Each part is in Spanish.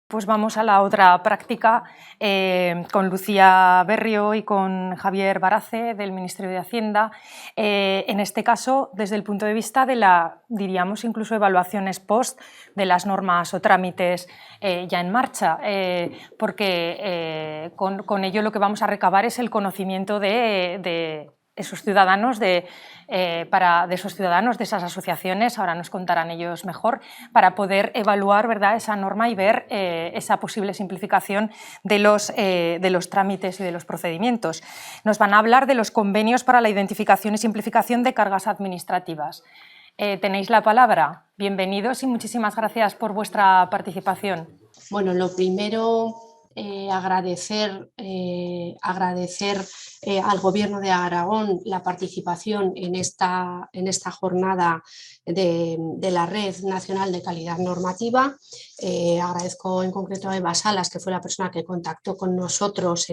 Pues vamos a la otra práctica con Lucía Berrio y con Javier Barace del Ministerio de Hacienda. En este caso, desde el punto de vista de la, diríamos, incluso evaluaciones post de las normas o trámites ya en marcha, porque con ello lo que vamos a recabar es el conocimiento de esos ciudadanos, de esos ciudadanos, de esas asociaciones, ahora nos contarán ellos mejor, para poder evaluar, ¿verdad?, esa norma y ver esa posible simplificación de los trámites y de los procedimientos. Nos van a hablar de los convenios para la identificación y simplificación de cargas administrativas. Tenéis la palabra. Bienvenidos y muchísimas gracias por vuestra participación. Bueno, lo primero, agradecer al Gobierno de Aragón la participación en esta jornada de la Red Nacional de Calidad Normativa. Agradezco en concreto a Eva Salas, que fue la persona que contactó con nosotros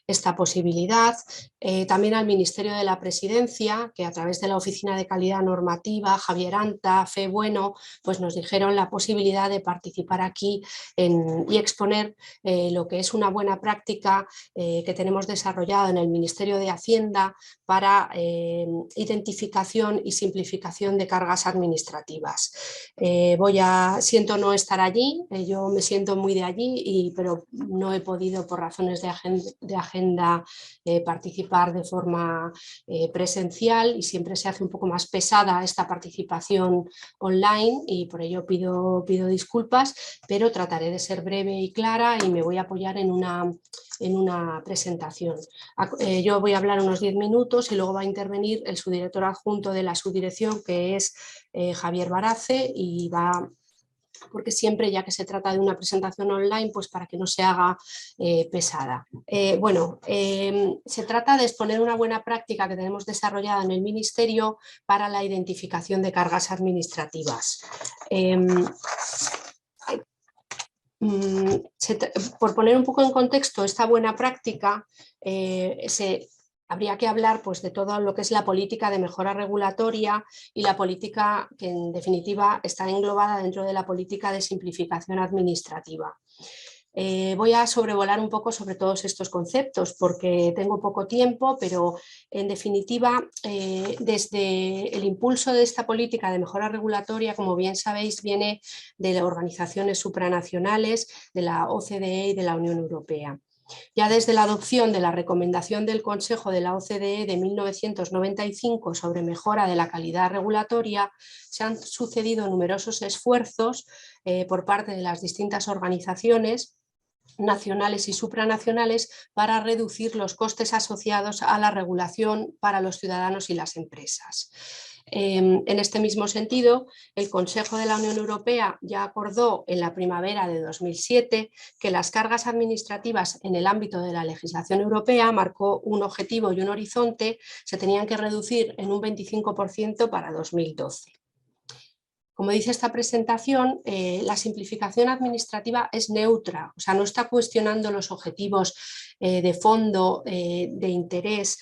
esta posibilidad. También al Ministerio de la Presidencia, que a través de la Oficina de Calidad Normativa, Javier Anta, Fe Bueno, pues nos dijeron la posibilidad de participar aquí y exponer lo que es una buena práctica que tenemos desarrollado en el Ministerio de Hacienda para identificación y simplificación de cargas administrativas. Siento no estar allí, yo me siento muy de allí, pero no he podido por razones de agenda participar de forma presencial, y siempre se hace un poco más pesada esta participación online, y por ello pido disculpas, pero trataré de ser breve y clara y me voy a apoyar en una presentación. Yo voy a hablar unos 10 minutos y luego va a intervenir el subdirector adjunto de la subdirección, que es Javier Barace, y porque siempre, ya que se trata de una presentación online, pues para que no se haga pesada. Se trata de exponer una buena práctica que tenemos desarrollada en el Ministerio para la identificación de cargas administrativas. Por poner un poco en contexto esta buena práctica, habría que hablar, pues, de todo lo que es la política de mejora regulatoria y la política que, en definitiva, está englobada dentro de la política de simplificación administrativa. Voy a sobrevolar un poco sobre todos estos conceptos porque tengo poco tiempo, pero en definitiva, desde el impulso de esta política de mejora regulatoria, como bien sabéis, viene de las organizaciones supranacionales, de la OCDE y de la Unión Europea. Ya desde la adopción de la recomendación del Consejo de la OCDE de 1995 sobre mejora de la calidad regulatoria, se han sucedido numerosos esfuerzos por parte de las distintas organizaciones nacionales y supranacionales para reducir los costes asociados a la regulación para los ciudadanos y las empresas. En este mismo sentido, el Consejo de la Unión Europea ya acordó en la primavera de 2007 que las cargas administrativas en el ámbito de la legislación europea marcó un objetivo y un horizonte, se tenían que reducir en un 25% para 2012. Como dice esta presentación, la simplificación administrativa es neutra, o sea, no está cuestionando los objetivos de fondo de interés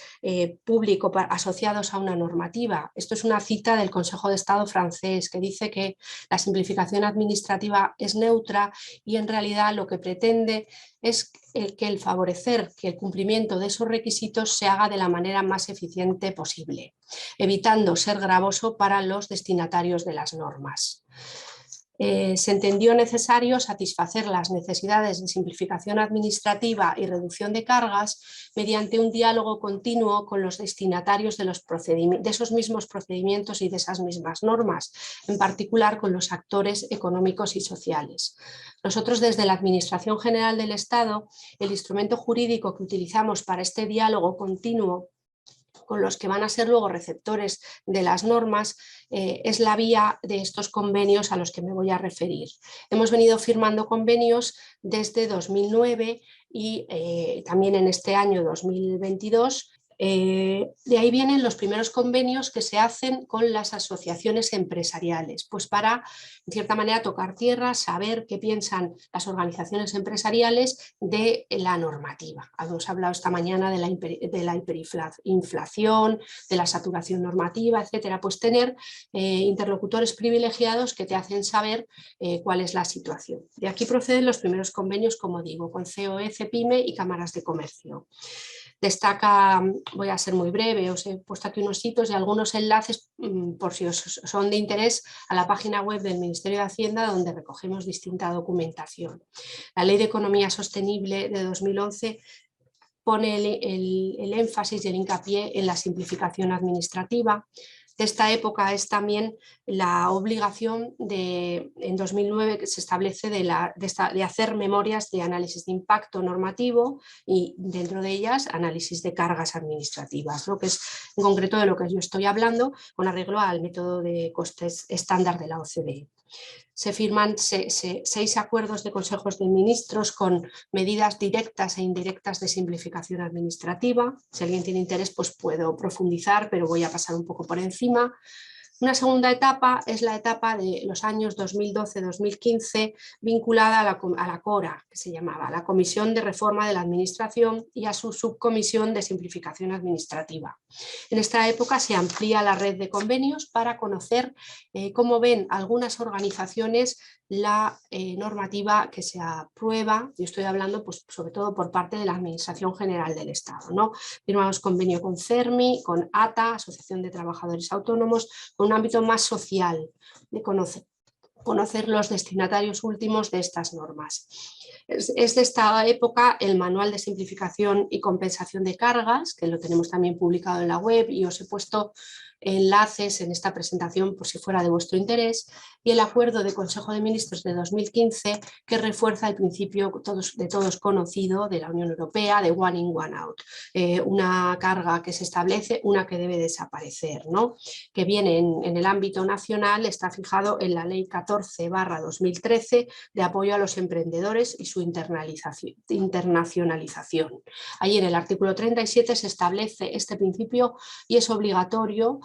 público asociados a una normativa. Esto es una cita del Consejo de Estado francés, que dice que la simplificación administrativa es neutra y en realidad lo que pretende es el favorecer que el cumplimiento de esos requisitos se haga de la manera más eficiente posible, evitando ser gravoso para los destinatarios de las normas. Se entendió necesario satisfacer las necesidades de simplificación administrativa y reducción de cargas mediante un diálogo continuo con los destinatarios de esos mismos procedimientos y de esas mismas normas, en particular con los actores económicos y sociales. Nosotros, desde la Administración General del Estado, el instrumento jurídico que utilizamos para este diálogo continuo con los que van a ser luego receptores de las normas, es la vía de estos convenios a los que me voy a referir. Hemos venido firmando convenios desde 2009 y también en este año 2022 De ahí vienen los primeros convenios que se hacen con las asociaciones empresariales, pues para, en cierta manera, tocar tierra, saber qué piensan las organizaciones empresariales de la normativa. Hemos hablado esta mañana de la hiperinflación, de la saturación normativa, etcétera. Pues tener interlocutores privilegiados que te hacen saber cuál es la situación. De aquí proceden los primeros convenios, como digo, con COE, CEPIME y cámaras de comercio. Destaca, voy a ser muy breve, os he puesto aquí unos hitos y algunos enlaces por si os son de interés a la página web del Ministerio de Hacienda, donde recogemos distinta documentación. La Ley de Economía Sostenible de 2011 pone el énfasis y el hincapié en la simplificación administrativa. De esta época es también la obligación en 2009 que se establece de hacer memorias de análisis de impacto normativo y dentro de ellas análisis de cargas administrativas, lo que es en concreto de lo que yo estoy hablando con arreglo al método de costes estándar de la OCDE. Se firman 6 acuerdos de consejos de ministros con medidas directas e indirectas de simplificación administrativa. Si alguien tiene interés, pues puedo profundizar, pero voy a pasar un poco por encima. Una segunda etapa es la etapa de los años 2012-2015 vinculada a la CORA, que se llamaba la Comisión de Reforma de la Administración, y a su subcomisión de simplificación administrativa. En esta época se amplía la red de convenios para conocer cómo ven algunas organizaciones la normativa que se aprueba. Yo estoy hablando pues, sobre todo por parte de la Administración General del Estado, ¿no? Firmamos convenio con CERMI, con ATA, Asociación de Trabajadores Autónomos, con un ámbito más social, de conocer los destinatarios últimos de estas normas. Es de esta época el Manual de Simplificación y Compensación de Cargas, que lo tenemos también publicado en la web y os he puesto enlaces en esta presentación por si fuera de vuestro interés, y el Acuerdo de Consejo de Ministros de 2015 que refuerza el principio de todos conocido de la Unión Europea de one in, one out, una carga que se establece, una que debe desaparecer, ¿no? Que viene en el ámbito nacional, está fijado en la Ley 14/2013 de apoyo a los emprendedores y su internacionalización. Ahí en el artículo 37 se establece este principio y es obligatorio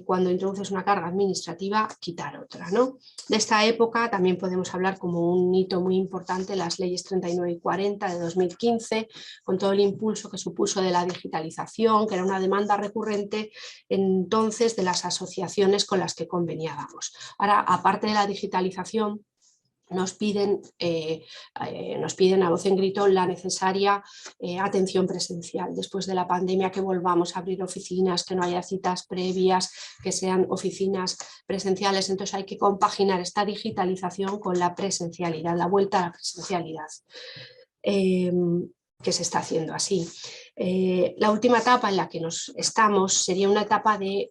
cuando introduces una carga administrativa quitar otra, ¿no? De esta época también podemos hablar como un hito muy importante las leyes 39 y 40 de 2015, con todo el impulso que supuso de la digitalización, que era una demanda recurrente entonces de las asociaciones con las que conveníamos. Ahora, aparte de la digitalización, nos piden a voz en grito la necesaria atención presencial. Después de la pandemia, que volvamos a abrir oficinas, que no haya citas previas, que sean oficinas presenciales. Entonces hay que compaginar esta digitalización con la presencialidad, la vuelta a la presencialidad, que se está haciendo así. La última etapa en la que estamos sería una etapa de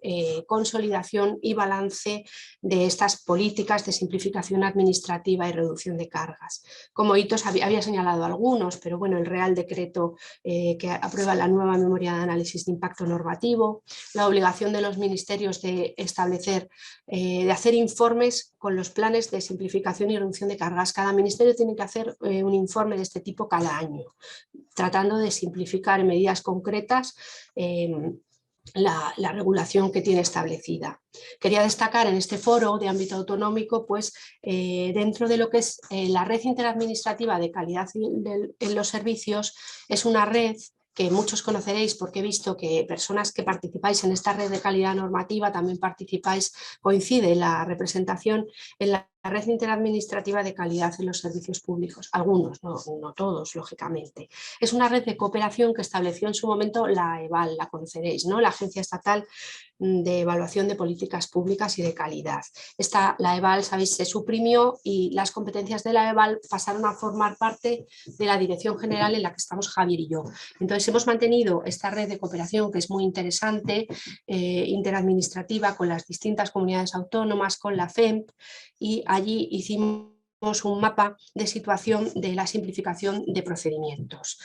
consolidación y balance de estas políticas de simplificación administrativa y reducción de cargas. Como hitos había señalado algunos, pero bueno, el Real Decreto que aprueba la nueva memoria de análisis de impacto normativo, la obligación de los ministerios de establecer, de hacer informes con los planes de simplificación y reducción de cargas. Cada ministerio tiene que hacer un informe de este tipo cada año, tratando de simplificar en medidas concretas la regulación que tiene establecida. Quería destacar en este foro de ámbito autonómico, pues dentro de lo que es la red interadministrativa de calidad en los servicios, es una red que muchos conoceréis porque he visto que personas que participáis en esta red de calidad normativa también participáis, coincide la representación en la red interadministrativa de calidad en los servicios públicos. Algunos, no todos, lógicamente. Es una red de cooperación que estableció en su momento la EVAL, la conoceréis, ¿no? La Agencia Estatal de Evaluación de Políticas Públicas y de Calidad. La EVAL, sabéis, se suprimió y las competencias de la EVAL pasaron a formar parte de la Dirección General en la que estamos Javier y yo. Entonces hemos mantenido esta red de cooperación que es muy interesante, interadministrativa, con las distintas comunidades autónomas, con la FEMP, y allí hicimos un mapa de situación de la simplificación de procedimientos,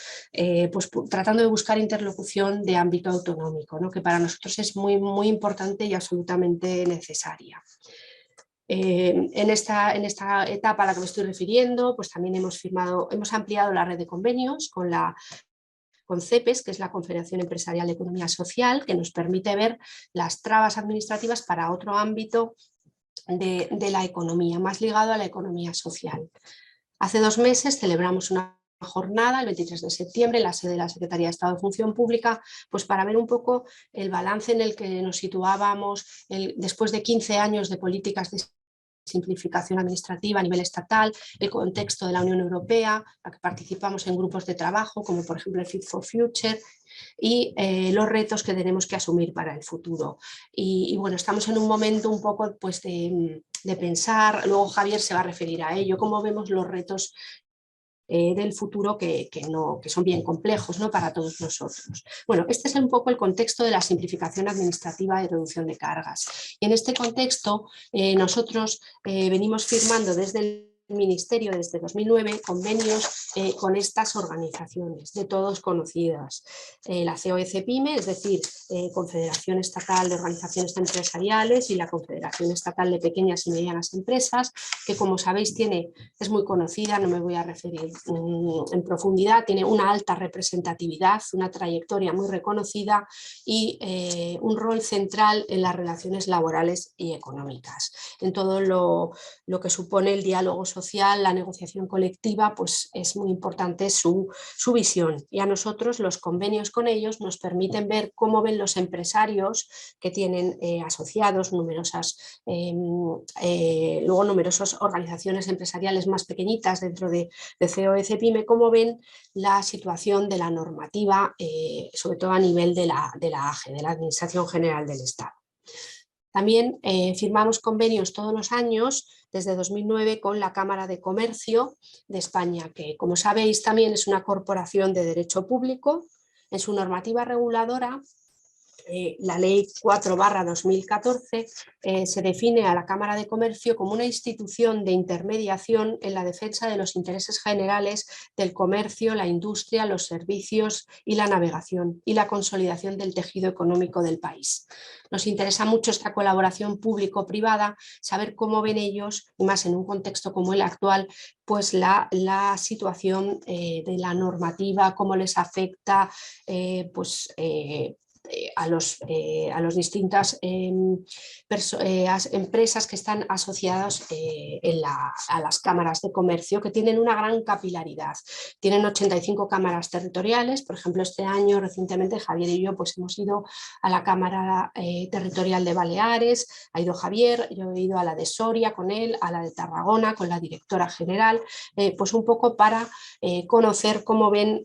pues tratando de buscar interlocución de ámbito autonómico, ¿no? Que para nosotros es muy, muy importante y absolutamente necesaria. En esta etapa a la que me estoy refiriendo, pues también hemos ampliado la red de convenios con la con CEPES, que es la Confederación Empresarial de Economía Social, que nos permite ver las trabas administrativas para otro ámbito de la economía, más ligado a la economía social. Hace 2 meses celebramos una jornada, el 23 de septiembre, en la sede de la Secretaría de Estado de Función Pública, pues para ver un poco el balance en el que nos situábamos después de 15 años de políticas de simplificación administrativa a nivel estatal, el contexto de la Unión Europea, a que participamos en grupos de trabajo, como por ejemplo el Fit for Future, y los retos que tenemos que asumir para el futuro. Y bueno, estamos en un momento un poco pues, de pensar, luego Javier se va a referir a ello, cómo vemos los retos del futuro que son bien complejos, ¿no?, para todos nosotros. Bueno, este es un poco el contexto de la simplificación administrativa y reducción de cargas. Y en este contexto nosotros venimos firmando desde el Ministerio desde 2009 convenios con estas organizaciones, de todos conocidas. La COECPYME, es decir, Confederación Estatal de Organizaciones Empresariales, y la Confederación Estatal de Pequeñas y Medianas Empresas, que como sabéis es muy conocida, no me voy a referir en profundidad, tiene una alta representatividad, una trayectoria muy reconocida y un rol central en las relaciones laborales y económicas. En todo lo que supone el diálogo social, la negociación colectiva, pues es muy importante su visión. Y a nosotros los convenios con ellos nos permiten ver cómo ven los empresarios que tienen asociados luego numerosas organizaciones empresariales más pequeñitas dentro de COECPYME, cómo ven la situación de la normativa, sobre todo a nivel de la AGE, de la Administración General del Estado. También firmamos convenios todos los años desde 2009 con la Cámara de Comercio de España, que como sabéis también es una corporación de derecho público. En su normativa reguladora, la Ley 4/2014 se define a la Cámara de Comercio como una institución de intermediación en la defensa de los intereses generales del comercio, la industria, los servicios y la navegación y la consolidación del tejido económico del país. Nos interesa mucho esta colaboración público-privada, saber cómo ven ellos, y más en un contexto como el actual, pues la situación de la normativa, cómo les afecta a las distintas empresas que están asociadas a las cámaras de comercio, que tienen una gran capilaridad. Tienen 85 cámaras territoriales. Por ejemplo, este año recientemente Javier y yo pues hemos ido a la Cámara Territorial de Baleares, ha ido Javier, yo he ido a la de Soria con él, a la de Tarragona con la directora general, pues un poco para conocer cómo ven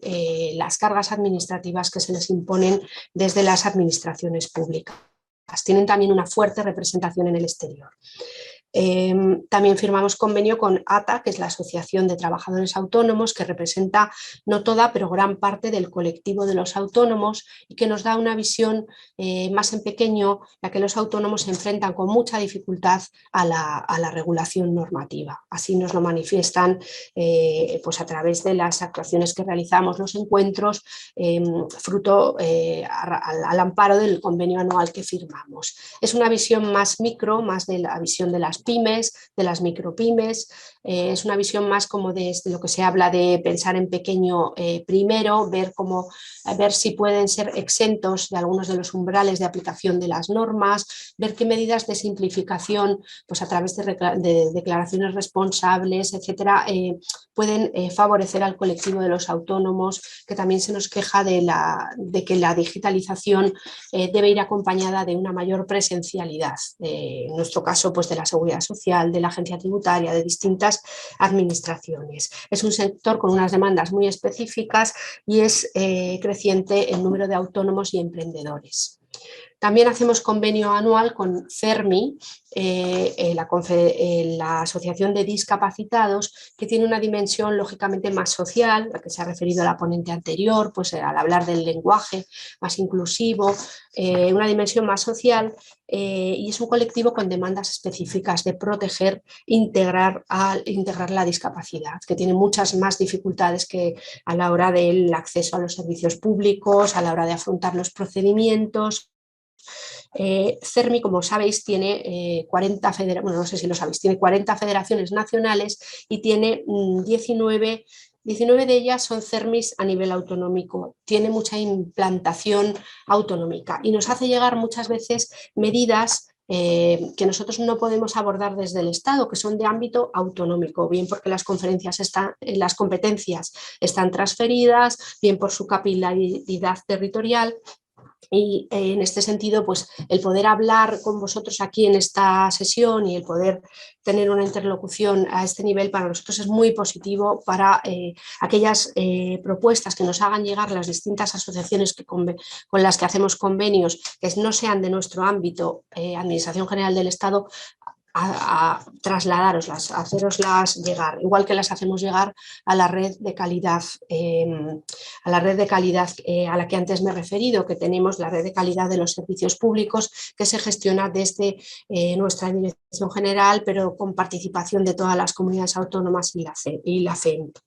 las cargas administrativas que se les imponen desde las administraciones públicas. Tienen también una fuerte representación en el exterior. También firmamos convenio con ATA, que es la Asociación de Trabajadores Autónomos, que representa no toda, pero gran parte del colectivo de los autónomos y que nos da una visión más en pequeño, ya que los autónomos se enfrentan con mucha dificultad a la regulación normativa. Así nos lo manifiestan pues a través de las actuaciones que realizamos, los encuentros, fruto al amparo del convenio anual que firmamos. Es una visión más micro, más de la visión de las pymes, de las micropymes, es una visión más como de lo que se habla de pensar en pequeño primero, ver si pueden ser exentos de algunos de los umbrales de aplicación de las normas, ver qué medidas de simplificación, pues a través de declaraciones responsables, etcétera, pueden favorecer al colectivo de los autónomos, que también se nos queja de que la digitalización debe ir acompañada de una mayor presencialidad, en nuestro caso pues de la Seguridad Social, de la Agencia Tributaria, de distintas administraciones. Es un sector con unas demandas muy específicas y es creciente el número de autónomos y emprendedores. También hacemos convenio anual con CERMI, la Asociación de Discapacitados, que tiene una dimensión lógicamente más social, a la que se ha referido la ponente anterior, pues al hablar del lenguaje más inclusivo, una dimensión más social, y es un colectivo con demandas específicas de proteger, integrar la discapacidad, que tiene muchas más dificultades que a la hora del acceso a los servicios públicos, a la hora de afrontar los procedimientos. CERMI, como sabéis, tiene 40 federaciones nacionales y tiene 19 19 de ellas son CERMIS a nivel autonómico, tiene mucha implantación autonómica y nos hace llegar muchas veces medidas que nosotros no podemos abordar desde el Estado, que son de ámbito autonómico, bien porque las competencias están transferidas, bien por su capilaridad territorial. Y en este sentido, pues el poder hablar con vosotros aquí en esta sesión y el poder tener una interlocución a este nivel para nosotros es muy positivo para aquellas propuestas que nos hagan llegar las distintas asociaciones con las que hacemos convenios que no sean de nuestro ámbito, Administración General del Estado, a trasladároslas, a haceroslas llegar, igual que las hacemos llegar a la red de calidad, a la que antes me he referido, que tenemos la red de calidad de los servicios públicos que se gestiona desde nuestra Dirección General, pero con participación de todas las comunidades autónomas y la FEMP.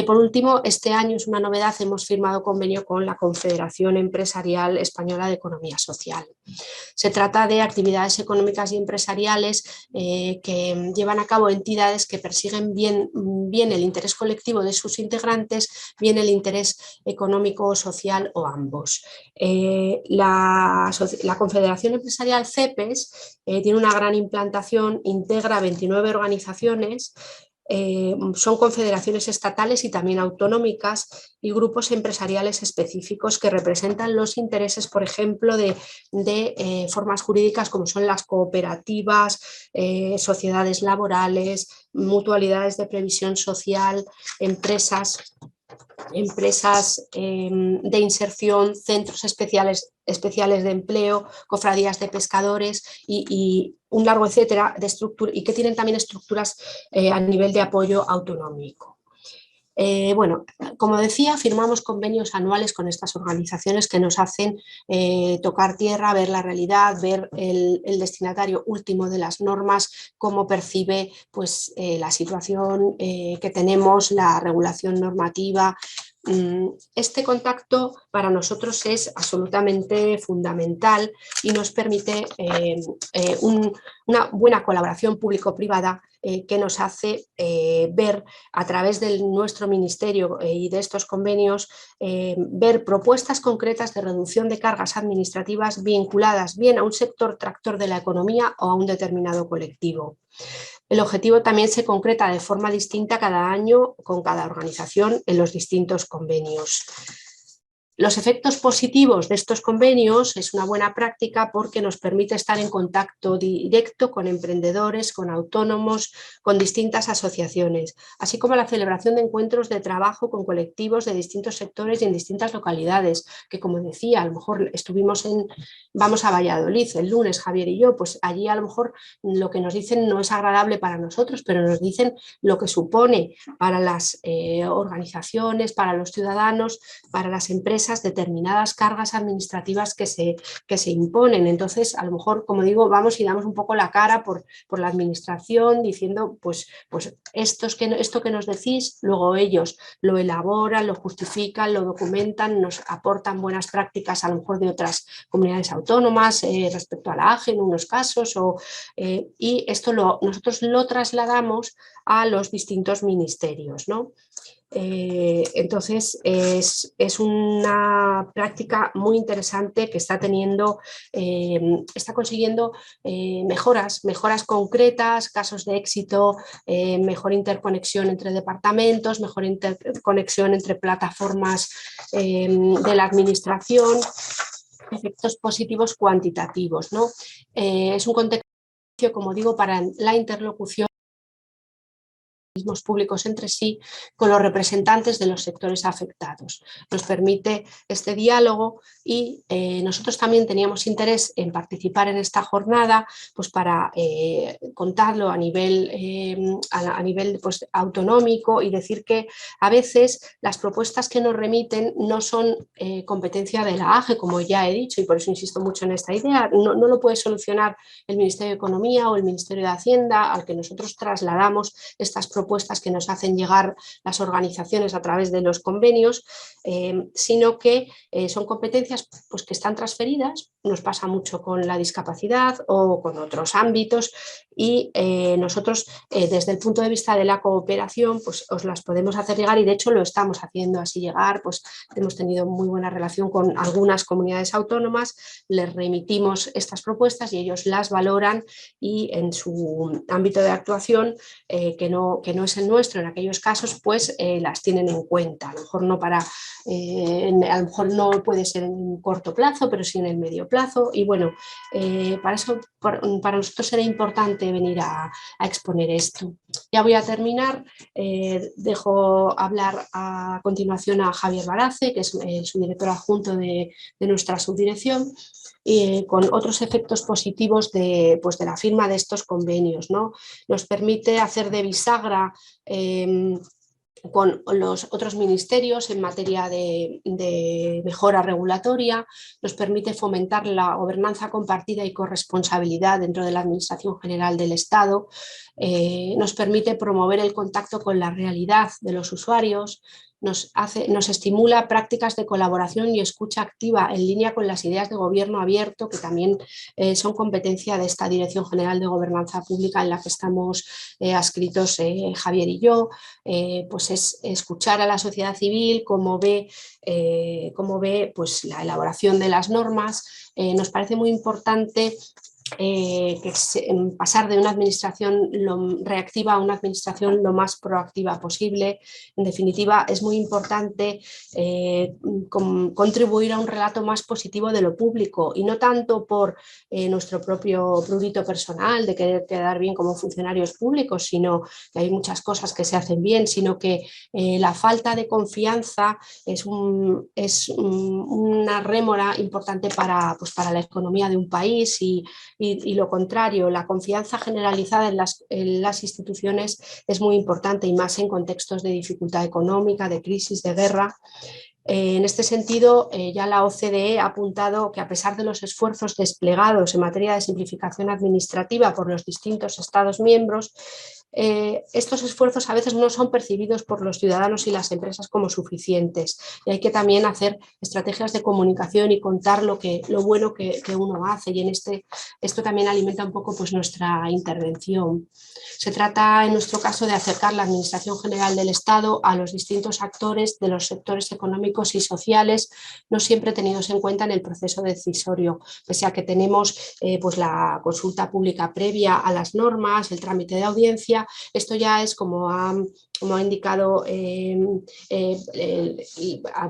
Por último, este año es una novedad, hemos firmado convenio con la Confederación Empresarial Española de Economía Social. Se trata de actividades económicas y empresariales que llevan a cabo entidades que persiguen bien el interés colectivo de sus integrantes, bien el interés económico o social o ambos. La Confederación Empresarial CEPES tiene una gran implantación, integra 29 organizaciones. Son confederaciones estatales y también autonómicas y grupos empresariales específicos que representan los intereses, por ejemplo, de formas jurídicas como son las cooperativas, sociedades laborales, mutualidades de previsión social, empresas de inserción, centros especiales de empleo, cofradías de pescadores y un largo etcétera de estructuras, y que tienen también estructuras a nivel de apoyo autonómico. Bueno, como decía, firmamos convenios anuales con estas organizaciones que nos hacen tocar tierra, ver la realidad, ver el destinatario último de las normas, cómo percibe pues, la situación que tenemos, la regulación normativa. Este contacto para nosotros es absolutamente fundamental y nos permite una buena colaboración público-privada que nos hace ver a través de nuestro ministerio y de estos convenios, ver propuestas concretas de reducción de cargas administrativas vinculadas bien a un sector tractor de la economía o a un determinado colectivo. El objetivo también se concreta de forma distinta cada año con cada organización en los distintos convenios. Los efectos positivos de estos convenios es una buena práctica porque nos permite estar en contacto directo con emprendedores, con autónomos, con distintas asociaciones, así como la celebración de encuentros de trabajo con colectivos de distintos sectores y en distintas localidades, que como decía, a lo mejor vamos a Valladolid el lunes, Javier y yo, pues allí a lo mejor lo que nos dicen no es agradable para nosotros, pero nos dicen lo que supone para las organizaciones, para los ciudadanos, para las empresas, determinadas cargas administrativas que se imponen. Entonces, a lo mejor, como digo, vamos y damos un poco la cara por la administración diciendo, pues esto que nos decís, luego ellos lo elaboran, lo justifican, lo documentan, nos aportan buenas prácticas a lo mejor de otras comunidades autónomas respecto a la AGE en unos casos, y esto nosotros lo trasladamos a los distintos ministerios, ¿no? Entonces es una práctica muy interesante que está consiguiendo mejoras concretas, casos de éxito, mejor interconexión entre departamentos, mejor interconexión entre plataformas de la administración, efectos positivos cuantitativos, ¿no? Es un contexto, como digo, para la interlocución públicos entre sí con los representantes de los sectores afectados. Nos permite este diálogo y nosotros también teníamos interés en participar en esta jornada pues para contarlo a nivel pues, autonómico y decir que a veces las propuestas que nos remiten no son competencia de la AGE, como ya he dicho, y por eso insisto mucho en esta idea. No lo puede solucionar el Ministerio de Economía o el Ministerio de Hacienda, al que nosotros trasladamos estas propuestas que nos hacen llegar las organizaciones a través de los convenios, sino que son competencias pues, que están transferidas nos pasa mucho con la discapacidad o con otros ámbitos y nosotros desde el punto de vista de la cooperación pues os las podemos hacer llegar y de hecho lo estamos haciendo así llegar, pues hemos tenido muy buena relación con algunas comunidades autónomas, les remitimos estas propuestas y ellos las valoran y en su ámbito de actuación que no es el nuestro en aquellos casos pues las tienen en cuenta, a lo mejor no para a lo mejor no puede ser en un corto plazo, pero sí en el medio plazo. Y bueno, para eso, para nosotros era importante venir a exponer esto. Ya voy a terminar. Dejo hablar a continuación a Javier Barace, que es subdirector adjunto de nuestra subdirección, con otros efectos positivos pues de la firma de estos convenios, ¿no? Nos permite hacer de bisagra con los otros ministerios en materia de mejora regulatoria, nos permite fomentar la gobernanza compartida y corresponsabilidad dentro de la Administración General del Estado, nos permite promover el contacto con la realidad de los usuarios, nos estimula prácticas de colaboración y escucha activa en línea con las ideas de gobierno abierto, que también son competencia de esta Dirección General de Gobernanza Pública en la que estamos adscritos Javier y yo, pues es escuchar a la sociedad civil, cómo ve pues, la elaboración de las normas. Nos parece muy importante pasar de una administración reactiva a una administración lo más proactiva posible. En definitiva, es muy importante contribuir a un relato más positivo de lo público y no tanto por nuestro propio prurito personal de querer quedar bien como funcionarios públicos, sino que hay muchas cosas que se hacen bien, sino que la falta de confianza es una rémora importante para la economía de un país y lo contrario, la confianza generalizada en las instituciones es muy importante y más en contextos de dificultad económica, de crisis, de guerra. En este sentido, ya la OCDE ha apuntado que a pesar de los esfuerzos desplegados en materia de simplificación administrativa por los distintos Estados miembros, estos esfuerzos a veces no son percibidos por los ciudadanos y las empresas como suficientes y hay que también hacer estrategias de comunicación y contar lo bueno que uno hace y esto también alimenta un poco pues, nuestra intervención. Se trata en nuestro caso de acercar la Administración General del Estado a los distintos actores de los sectores económicos y sociales, no siempre tenidos en cuenta en el proceso decisorio, pese a que tenemos pues la consulta pública previa a las normas, el trámite de audiencia. Esto ya es como ha indicado,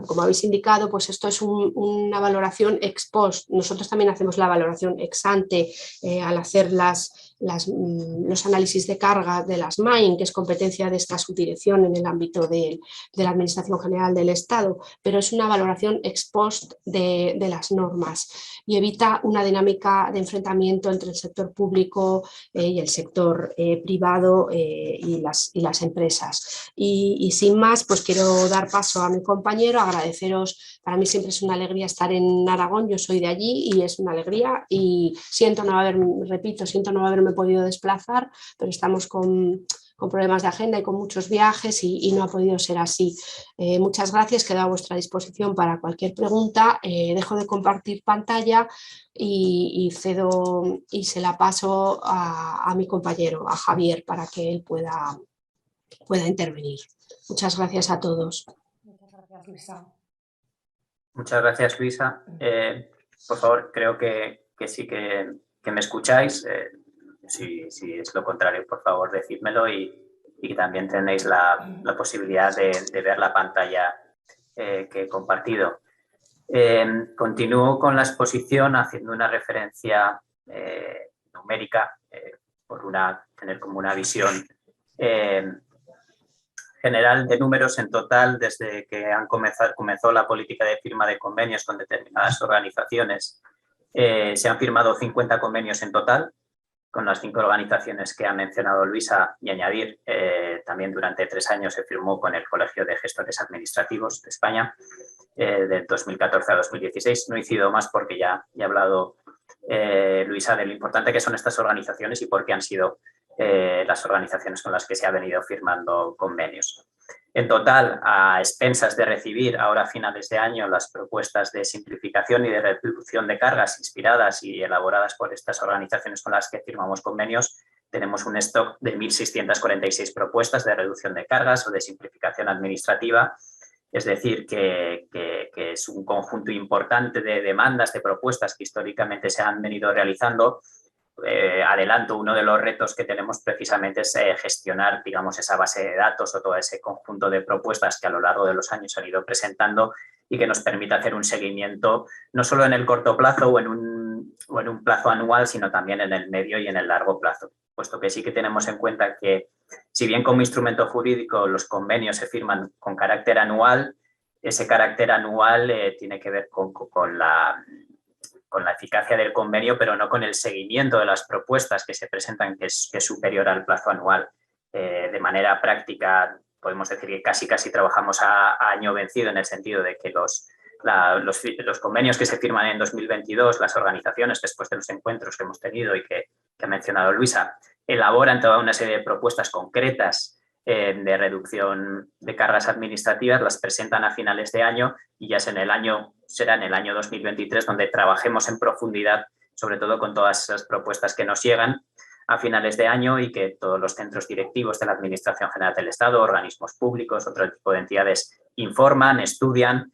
como habéis indicado, pues esto es una valoración ex post. Nosotros también hacemos la valoración ex ante al hacer los análisis de carga de las MAIN, que es competencia de esta subdirección en el ámbito de la Administración General del Estado, pero es una valoración ex post de las normas y evita una dinámica de enfrentamiento entre el sector público y el sector privado y las empresas. Y sin más, pues quiero dar paso a mi compañero, agradeceros, para mí siempre es una alegría estar en Aragón, yo soy de allí y es una alegría y siento no haberme podido desplazar, pero estamos con problemas de agenda y con muchos viajes y no ha podido ser así. Muchas gracias, quedo a vuestra disposición para cualquier pregunta. Dejo de compartir pantalla y cedo y se la paso a mi compañero, a Javier, para que él pueda intervenir. Muchas gracias a todos. Muchas gracias, Luisa. Muchas gracias, Luisa. Por favor, creo que sí que me escucháis. Si es lo contrario, por favor, decídmelo y también tenéis la posibilidad de ver la pantalla que he compartido. Continúo con la exposición haciendo una referencia numérica por tener como una visión general de números. En total, desde que comenzó la política de firma de convenios con determinadas organizaciones, se han firmado 50 convenios en total, con las 5 organizaciones que ha mencionado Luisa, y añadir, también durante 3 años se firmó con el Colegio de Gestores Administrativos de España, del 2014 a 2016. No he incidido más porque ya ha hablado Luisa de lo importante que son estas organizaciones y por qué han sido las organizaciones con las que se ha venido firmando convenios. En total, a expensas de recibir ahora a finales de año las propuestas de simplificación y de reducción de cargas inspiradas y elaboradas por estas organizaciones con las que firmamos convenios, tenemos un stock de 1.646 propuestas de reducción de cargas o de simplificación administrativa. Es decir, que es un conjunto importante de demandas, de propuestas que históricamente se han venido realizando. Adelanto, uno de los retos que tenemos precisamente es gestionar, digamos, esa base de datos o todo ese conjunto de propuestas que a lo largo de los años se han ido presentando y que nos permita hacer un seguimiento no solo en el corto plazo o en un plazo anual, sino también en el medio y en el largo plazo, puesto que sí que tenemos en cuenta que, si bien como instrumento jurídico los convenios se firman con carácter anual, ese carácter anual tiene que ver con la eficacia del convenio, pero no con el seguimiento de las propuestas que se presentan, que es superior al plazo anual. De manera práctica, podemos decir que casi trabajamos a año vencido, en el sentido de que los convenios que se firman en 2022, las organizaciones, después de los encuentros que hemos tenido y que ha mencionado Luisa, elaboran toda una serie de propuestas concretas de reducción de cargas administrativas, las presentan a finales de año y ya será en el año 2023 donde trabajemos en profundidad, sobre todo con todas esas propuestas que nos llegan a finales de año y que todos los centros directivos de la Administración General del Estado, organismos públicos, otro tipo de entidades informan, estudian,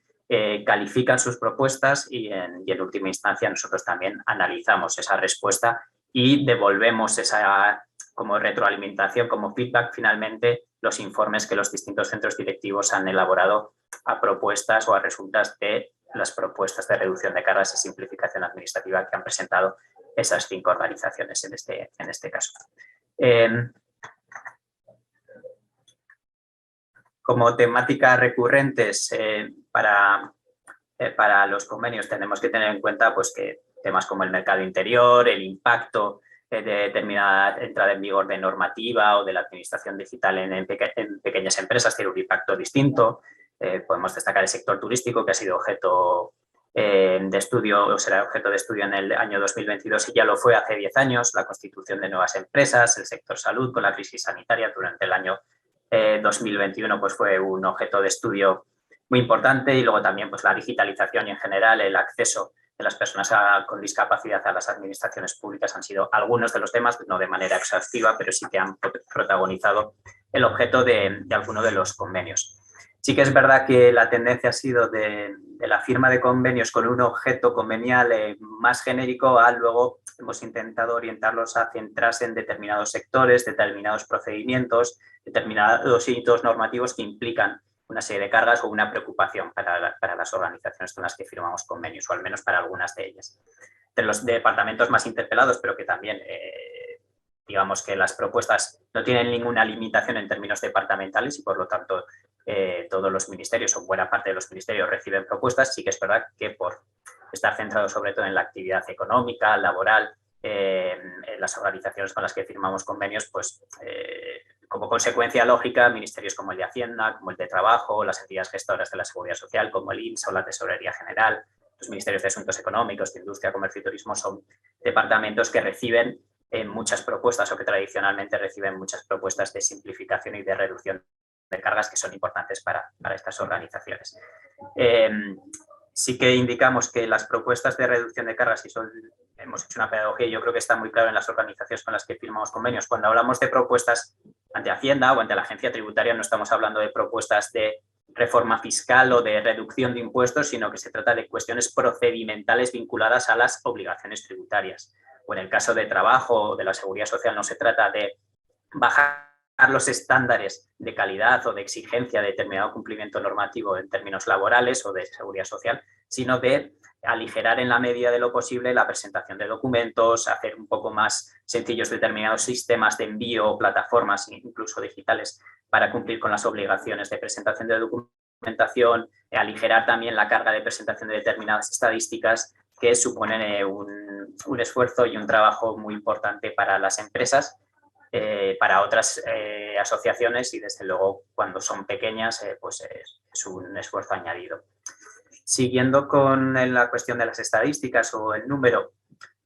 califican sus propuestas y en última instancia nosotros también analizamos esa respuesta y devolvemos esa, como retroalimentación, como feedback, finalmente, los informes que los distintos centros directivos han elaborado a propuestas o a resultas de las propuestas de reducción de cargas y simplificación administrativa que han presentado esas 5 organizaciones en este caso. Como temática recurrentes para los convenios tenemos que tener en cuenta pues, que temas como el mercado interior, el impacto de determinada entrada en vigor de normativa o de la administración digital en pequeñas empresas tiene un impacto distinto. Podemos destacar el sector turístico, que ha sido objeto de estudio o será objeto de estudio en el año 2022 y ya lo fue hace 10 años, la constitución de nuevas empresas, el sector salud con la crisis sanitaria durante el año 2021 pues fue un objeto de estudio muy importante y luego también pues la digitalización y en general el acceso de las personas con discapacidad a las administraciones públicas han sido algunos de los temas, no de manera exhaustiva, pero sí que han protagonizado el objeto de alguno de los convenios. Sí que es verdad que la tendencia ha sido de la firma de convenios con un objeto convenial más genérico a luego hemos intentado orientarlos a centrarse en determinados sectores, determinados procedimientos, determinados hitos normativos que implican una serie de cargas o una preocupación para las organizaciones con las que firmamos convenios, o al menos para algunas de ellas. Entre los departamentos más interpelados, pero que también digamos que las propuestas no tienen ninguna limitación en términos departamentales y por lo tanto todos los ministerios o buena parte de los ministerios reciben propuestas, sí que es verdad que por estar centrado sobre todo en la actividad económica, laboral, en las organizaciones con las que firmamos convenios, pues como consecuencia lógica, ministerios como el de Hacienda, como el de Trabajo, las entidades gestoras de la Seguridad Social, como el INSS o la Tesorería General, los ministerios de Asuntos Económicos, de Industria, Comercio y Turismo son departamentos que reciben muchas propuestas o que tradicionalmente reciben muchas propuestas de simplificación y de reducción de cargas que son importantes para estas organizaciones. Sí que indicamos que las propuestas de reducción de cargas, y hemos hecho una pedagogía y yo creo que está muy claro en las organizaciones con las que firmamos convenios. Cuando hablamos de propuestas ante Hacienda o ante la agencia tributaria no estamos hablando de propuestas de reforma fiscal o de reducción de impuestos, sino que se trata de cuestiones procedimentales vinculadas a las obligaciones tributarias. O en el caso de Trabajo o de la Seguridad Social no se trata de bajar los estándares de calidad o de exigencia de determinado cumplimiento normativo en términos laborales o de seguridad social, sino de aligerar en la medida de lo posible la presentación de documentos, hacer un poco más sencillos determinados sistemas de envío o plataformas incluso digitales para cumplir con las obligaciones de presentación de documentación, aligerar también la carga de presentación de determinadas estadísticas que suponen un esfuerzo y un trabajo muy importante para las empresas, para otras asociaciones y desde luego cuando son pequeñas pues es un esfuerzo añadido. Siguiendo con la cuestión de las estadísticas o el número,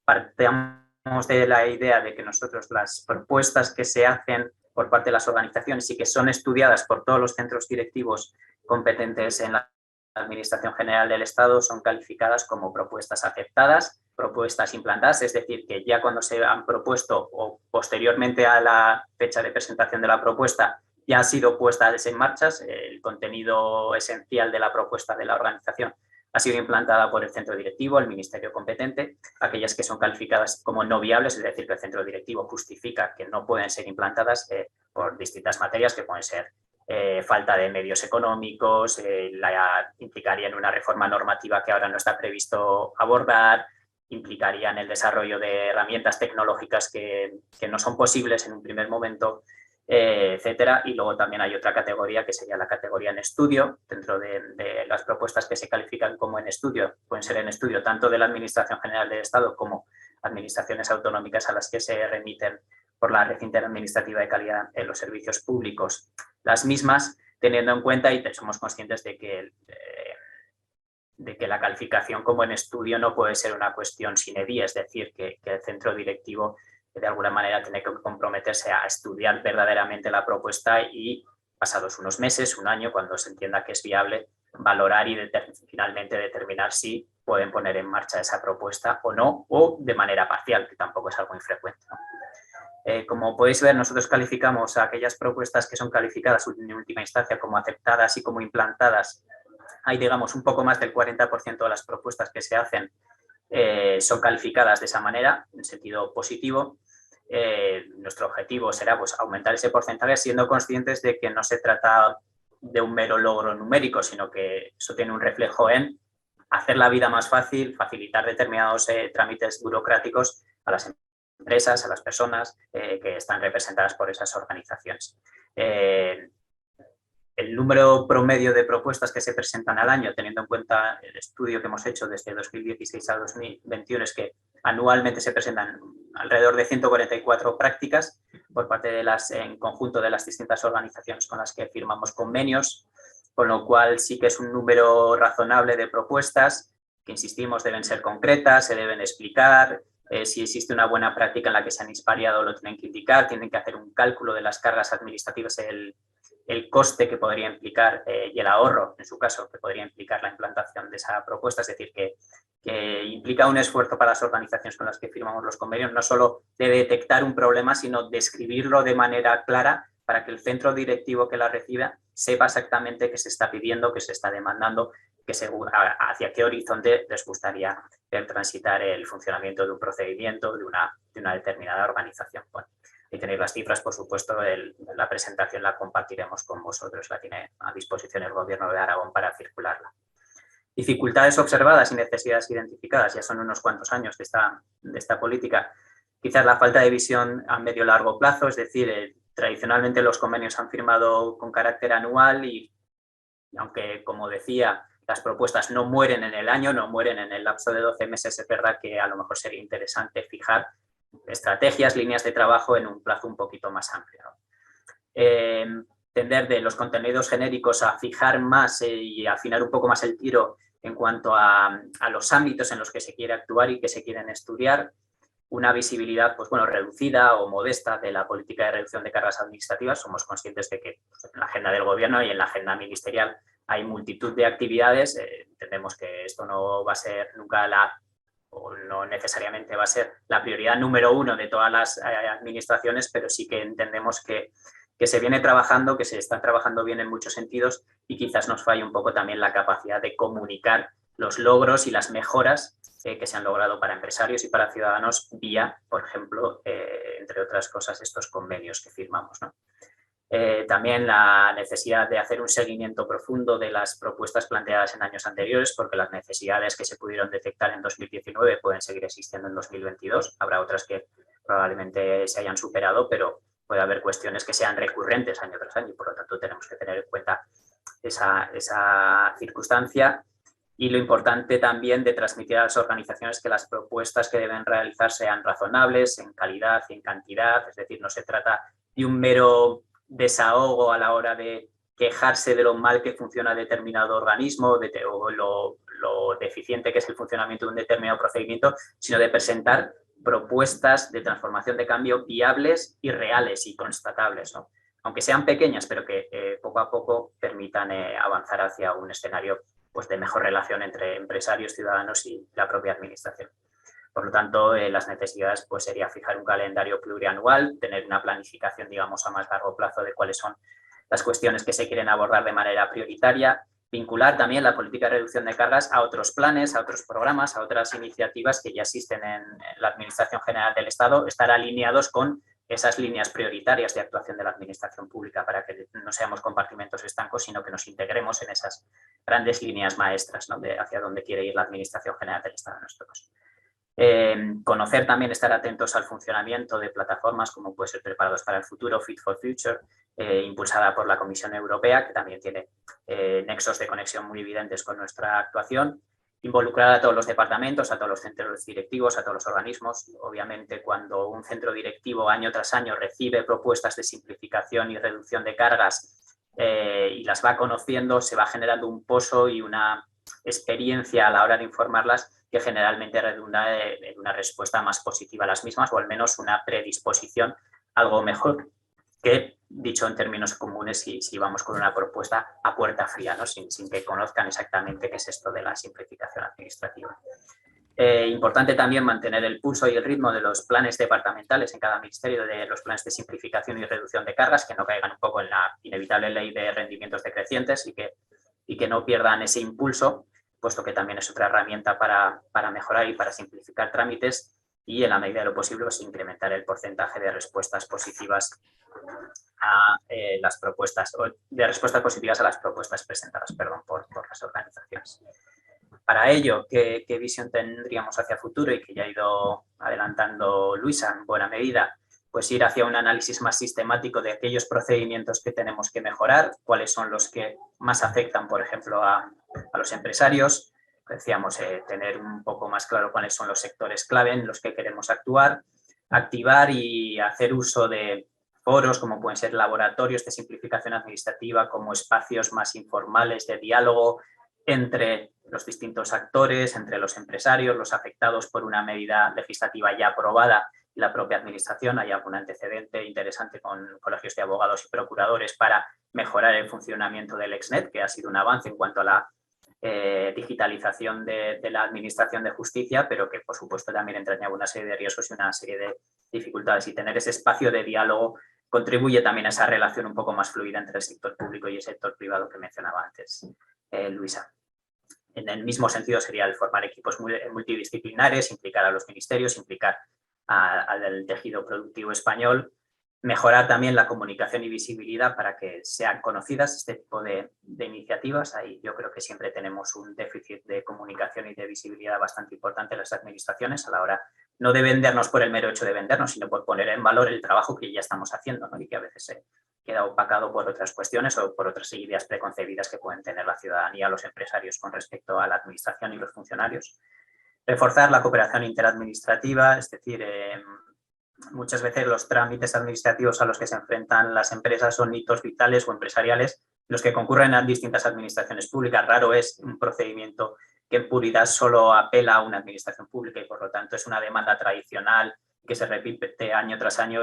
partamos de la idea de que nosotros las propuestas que se hacen por parte de las organizaciones y que son estudiadas por todos los centros directivos competentes en la Administración General del Estado, son calificadas como propuestas aceptadas, propuestas implantadas, es decir, que ya cuando se han propuesto o posteriormente a la fecha de presentación de la propuesta ya ha sido puesta en marcha, el contenido esencial de la propuesta de la organización ha sido implantada por el centro directivo, el ministerio competente, aquellas que son calificadas como no viables, es decir, que el centro directivo justifica que no pueden ser implantadas por distintas materias que pueden ser falta de medios económicos, implicaría en una reforma normativa que ahora no está previsto abordar, implicaría en el desarrollo de herramientas tecnológicas que no son posibles en un primer momento, etcétera. Y luego también hay otra categoría que sería la categoría en estudio. Dentro de las propuestas que se califican como en estudio, pueden ser en estudio tanto de la Administración General del Estado como administraciones autonómicas a las que se remiten por la Red Interadministrativa de Calidad en los Servicios Públicos. Las mismas, teniendo en cuenta, y somos conscientes de que la calificación como en estudio no puede ser una cuestión sine die, es decir, que el centro directivo de alguna manera tiene que comprometerse a estudiar verdaderamente la propuesta y, pasados unos meses, un año, cuando se entienda que es viable, valorar y finalmente determinar si pueden poner en marcha esa propuesta o no, o de manera parcial, que tampoco es algo infrecuente, ¿no? Como podéis ver, nosotros calificamos a aquellas propuestas que son calificadas en última instancia como aceptadas y como implantadas. Hay, digamos, un poco más del 40% de las propuestas que se hacen son calificadas de esa manera, en sentido positivo. Nuestro objetivo será pues, aumentar ese porcentaje, siendo conscientes de que no se trata de un mero logro numérico, sino que eso tiene un reflejo en hacer la vida más fácil, facilitar determinados trámites burocráticos a las empresas, a las personas que están representadas por esas organizaciones. El número promedio de propuestas que se presentan al año, teniendo en cuenta el estudio que hemos hecho desde 2016 a 2021, es que anualmente se presentan alrededor de 144 prácticas por parte de en conjunto de las distintas organizaciones con las que firmamos convenios, con lo cual sí que es un número razonable de propuestas que, insistimos, deben ser concretas, se deben explicar. Si existe una buena práctica en la que se han dispariado, lo tienen que indicar, tienen que hacer un cálculo de las cargas administrativas, el coste que podría implicar y el ahorro, en su caso, que podría implicar la implantación de esa propuesta. Es decir, que implica un esfuerzo para las organizaciones con las que firmamos los convenios, no solo de detectar un problema, sino describirlo de manera clara para que el centro directivo que la reciba sepa exactamente qué se está pidiendo, qué se está demandando, hacia qué horizonte les gustaría transitar el funcionamiento de un procedimiento, de una determinada organización. Bueno, ahí tenéis las cifras, por supuesto, la presentación la compartiremos con vosotros, la tiene a disposición el Gobierno de Aragón para circularla. Dificultades observadas y necesidades identificadas, ya son unos cuantos años de esta política. Quizás la falta de visión a medio largo plazo, es decir, tradicionalmente los convenios han firmado con carácter anual y aunque, como decía, las propuestas no mueren en el año, no mueren en el lapso de 12 meses, es verdad que a lo mejor sería interesante fijar estrategias, líneas de trabajo en un plazo un poquito más amplio, ¿no? Tender de los contenidos genéricos a fijar más y afinar un poco más el tiro en cuanto a los ámbitos en los que se quiere actuar y que se quieren estudiar. Una visibilidad, pues bueno, reducida o modesta de la política de reducción de cargas administrativas. Somos conscientes de que pues, en la agenda del Gobierno y en la agenda ministerial hay multitud de actividades. Entendemos que esto no va a ser nunca o no necesariamente va a ser la prioridad número uno de todas las administraciones, pero sí que entendemos que se viene trabajando, que se está trabajando bien en muchos sentidos y quizás nos falle un poco también la capacidad de comunicar los logros y las mejoras que se han logrado para empresarios y para ciudadanos vía, por ejemplo, entre otras cosas, estos convenios que firmamos, ¿no? También la necesidad de hacer un seguimiento profundo de las propuestas planteadas en años anteriores, porque las necesidades que se pudieron detectar en 2019 pueden seguir existiendo en 2022. Habrá otras que probablemente se hayan superado, pero puede haber cuestiones que sean recurrentes año tras año y por lo tanto tenemos que tener en cuenta esa circunstancia. Y lo importante también de transmitir a las organizaciones que las propuestas que deben realizar sean razonables en calidad y en cantidad, es decir, no se trata de un mero desahogo a la hora de quejarse de lo mal que funciona determinado organismo o lo deficiente que es el funcionamiento de un determinado procedimiento, sino de presentar propuestas de transformación de cambio viables y reales y constatables, ¿no? Aunque sean pequeñas, pero que poco a poco permitan avanzar hacia un escenario pues, de mejor relación entre empresarios, ciudadanos y la propia administración. Por lo tanto, las necesidades pues, sería fijar un calendario plurianual, tener una planificación, digamos, a más largo plazo de cuáles son las cuestiones que se quieren abordar de manera prioritaria, vincular también la política de reducción de cargas a otros planes, a otros programas, a otras iniciativas que ya existen en la Administración General del Estado, estar alineados con esas líneas prioritarias de actuación de la Administración Pública para que no seamos compartimentos estancos, sino que nos integremos en esas grandes líneas maestras, ¿no? Hacia dónde quiere ir la Administración General del Estado en nuestro caso. Conocer también, estar atentos al funcionamiento de plataformas como puede ser Preparados para el Futuro, Fit for Future, impulsada por la Comisión Europea, que también tiene nexos de conexión muy evidentes con nuestra actuación. Involucrar a todos los departamentos, a todos los centros directivos, a todos los organismos. Obviamente, cuando un centro directivo año tras año recibe propuestas de simplificación y reducción de cargas y las va conociendo, se va generando un pozo y una experiencia a la hora de informarlas que generalmente redunda en una respuesta más positiva a las mismas o al menos una predisposición algo mejor que, dicho en términos comunes, si vamos con una propuesta a puerta fría, ¿no? sin que conozcan exactamente qué es esto de la simplificación administrativa. Importante también mantener el pulso y el ritmo de los planes departamentales en cada ministerio, de los planes de simplificación y reducción de cargas, que no caigan un poco en la inevitable ley de rendimientos decrecientes y que no pierdan ese impulso, puesto que también es otra herramienta para mejorar y para simplificar trámites y, en la medida de lo posible, pues, incrementar el porcentaje de respuestas positivas a las propuestas, o de respuestas positivas a las propuestas presentadas, perdón, por las organizaciones. Para ello, ¿qué visión tendríamos hacia futuro? Y que ya ha ido adelantando Luisa en buena medida, pues ir hacia un análisis más sistemático de aquellos procedimientos que tenemos que mejorar, cuáles son los que más afectan, por ejemplo, a los empresarios. Decíamos, tener un poco más claro cuáles son los sectores clave en los que queremos actuar, activar y hacer uso de foros como pueden ser laboratorios de simplificación administrativa, como espacios más informales de diálogo entre los distintos actores, entre los empresarios, los afectados por una medida legislativa ya aprobada y la propia administración. Hay algún antecedente interesante con colegios de abogados y procuradores para mejorar el funcionamiento del Exnet, que ha sido un avance en cuanto a la digitalización de la administración de justicia, pero que por supuesto también entrañaba una serie de riesgos y una serie de dificultades, y tener ese espacio de diálogo contribuye también a esa relación un poco más fluida entre el sector público y el sector privado que mencionaba antes Luisa. En el mismo sentido sería el formar equipos multidisciplinares, implicar a los ministerios, implicar al tejido productivo español, mejorar también la comunicación y visibilidad para que sean conocidas este tipo de iniciativas. Ahí yo creo que siempre tenemos un déficit de comunicación y de visibilidad bastante importante en las administraciones a la hora no de vendernos por el mero hecho de vendernos, sino por poner en valor el trabajo que ya estamos haciendo, ¿no? Y que a veces se queda opacado por otras cuestiones o por otras ideas preconcebidas que pueden tener la ciudadanía, los empresarios con respecto a la administración y los funcionarios. Reforzar la cooperación interadministrativa, es decir, muchas veces los trámites administrativos a los que se enfrentan las empresas son hitos vitales o empresariales los que concurren a distintas administraciones públicas. Raro es un procedimiento que en puridad solo apela a una administración pública y, por lo tanto, es una demanda tradicional que se repite año tras año,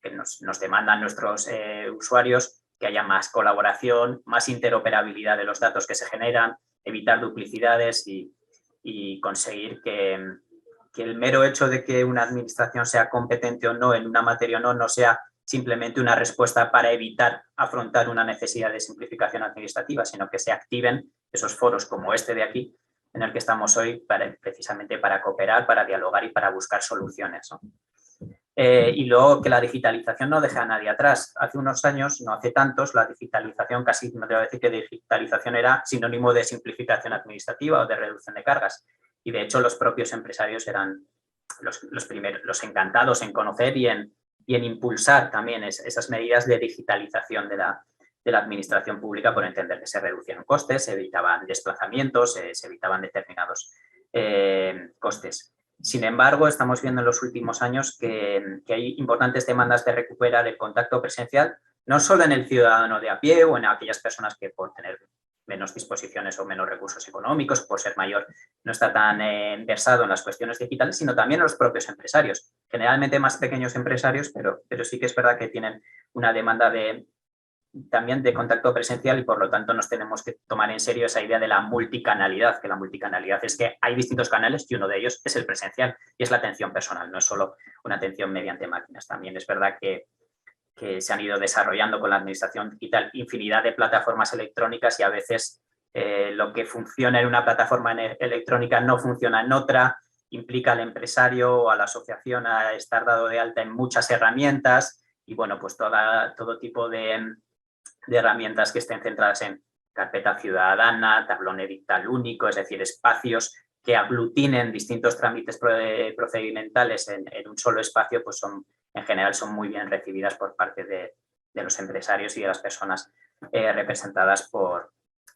que nos demandan nuestros usuarios, que haya más colaboración, más interoperabilidad de los datos que se generan, evitar duplicidades y conseguir que el mero hecho de que una administración sea competente o no en una materia o no sea simplemente una respuesta para evitar afrontar una necesidad de simplificación administrativa, sino que se activen esos foros como este de aquí, en el que estamos hoy, precisamente para cooperar, para dialogar y para buscar soluciones, ¿no? Y luego que la digitalización no deje a nadie atrás. Hace unos años, no hace tantos, la digitalización, casi me atrevo a decir que digitalización era sinónimo de simplificación administrativa o de reducción de cargas. Y de hecho los propios empresarios eran los encantados en conocer y en impulsar también esas medidas de digitalización de la administración pública, por entender que se reducían costes, se evitaban desplazamientos, se evitaban determinados costes. Sin embargo, estamos viendo en los últimos años que hay importantes demandas de recuperar el contacto presencial, no solo en el ciudadano de a pie o en aquellas personas que por tener menos disposiciones o menos recursos económicos, por ser mayor, no está tan versado en las cuestiones digitales, sino también los propios empresarios, generalmente más pequeños empresarios, pero sí que es verdad que tienen una demanda también de contacto presencial y por lo tanto nos tenemos que tomar en serio esa idea de la multicanalidad, que la multicanalidad es que hay distintos canales y uno de ellos es el presencial y es la atención personal, no es solo una atención mediante máquinas. También es verdad que se han ido desarrollando con la administración digital infinidad de plataformas electrónicas y a veces lo que funciona en una plataforma electrónica no funciona en otra, implica al empresario o a la asociación a estar dado de alta en muchas herramientas y bueno, pues todo tipo de herramientas que estén centradas en carpeta ciudadana, tablón edictal único, es decir, espacios que aglutinen distintos trámites procedimentales en un solo espacio, pues en general son muy bien recibidas por parte de los empresarios y de las personas representadas por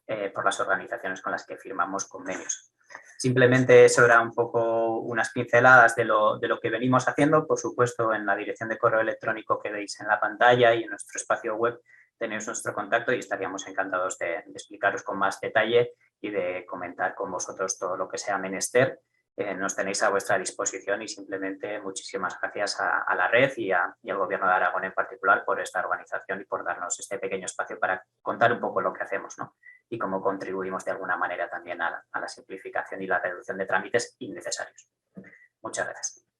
las organizaciones con las que firmamos convenios. Simplemente eso era un poco unas pinceladas de lo que venimos haciendo. Por supuesto, en la dirección de correo electrónico que veis en la pantalla y en nuestro espacio web tenéis nuestro contacto y estaríamos encantados de explicaros con más detalle y de comentar con vosotros todo lo que sea menester. Nos tenéis a vuestra disposición y simplemente muchísimas gracias a la red y al Gobierno de Aragón en particular por esta organización y por darnos este pequeño espacio para contar un poco lo que hacemos, ¿no? Y cómo contribuimos de alguna manera también a la simplificación y la reducción de trámites innecesarios. Muchas gracias.